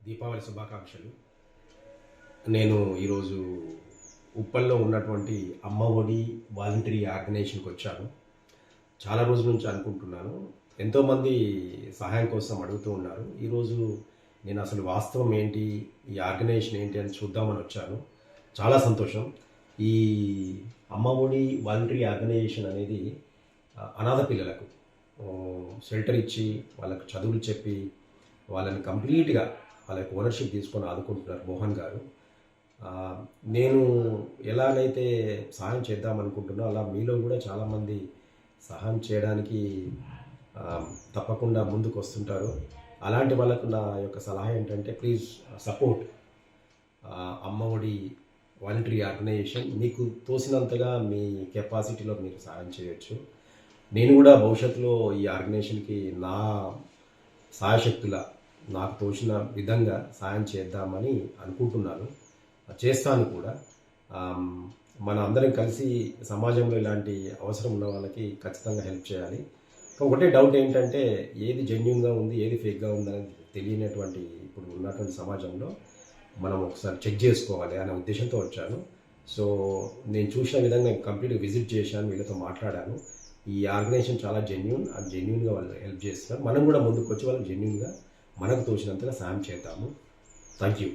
దీపావళి శుభాకాంక్షలు. నేను ఈరోజు ఉప్పల్లో ఉన్నటువంటి అమ్మ ఒడి వాలంటరీ ఆర్గనైజేషన్కి వచ్చాను. చాలా రోజుల నుంచి అనుకుంటున్నాను. ఎంతోమంది సహాయం కోసం అడుగుతూ ఉన్నారు. ఈరోజు నేను అసలు వాస్తవం ఏంటి, ఈ ఆర్గనైజేషన్ ఏంటి అని చూద్దామని వచ్చాను. చాలా సంతోషం. ఈ అమ్మ ఒడి వాలంటరీ ఆర్గనైజేషన్ అనేది అనాథ పిల్లలకు షెల్టర్ ఇచ్చి వాళ్ళకు చదువులు చెప్పి వాళ్ళని కంప్లీట్గా వాళ్ళకి ఓనర్షిప్ తీసుకొని ఆదుకుంటున్నారు మోహన్ గారు. నేను ఎలాగైతే సహాయం చేద్దామనుకుంటున్నా అలా మీలో కూడా చాలామంది సహాయం చేయడానికి తప్పకుండా ముందుకు వస్తుంటారు. అలాంటి వాళ్ళకు నా యొక్క సలహా ఏంటంటే ప్లీజ్ సపోర్ట్ అమ్మ ఒడి వాలంటరీ ఆర్గనైజేషన్. మీకు తోసినంతగా మీ కెపాసిటీలో మీరు సహాయం చేయొచ్చు. నేను కూడా భవిష్యత్తులో ఈ ఆర్గనైజేషన్కి నా సాయశక్తుల నాకు తోచిన విధంగా సాయం చేద్దామని అనుకుంటున్నాను, చేస్తాను కూడా. మన అందరం కలిసి సమాజంలో ఇలాంటి అవసరం ఉన్న వాళ్ళకి ఖచ్చితంగా హెల్ప్ చేయాలి. ఒకటే డౌట్ ఏంటంటే ఏది జెన్యూన్గా ఉంది, ఏది ఫేక్గా ఉందని తెలియనటువంటి ఇప్పుడు ఉన్నటువంటి సమాజంలో మనం ఒకసారి చెక్ చేసుకోవాలి అనే ఉద్దేశంతో వచ్చాను. సో నేను చూసిన విధంగా కంప్లీట్గా విజిట్ చేశాను, వీళ్ళతో మాట్లాడాను. ఈ ఆర్గనైజేషన్ చాలా జెన్యూన్గా వాళ్ళు హెల్ప్ చేస్తున్నారు. మనం కూడా ముందుకు వచ్చి వాళ్ళకి జెన్యూన్గా మనకు తోచినంతగా సాయం చేద్దాము. Thank you.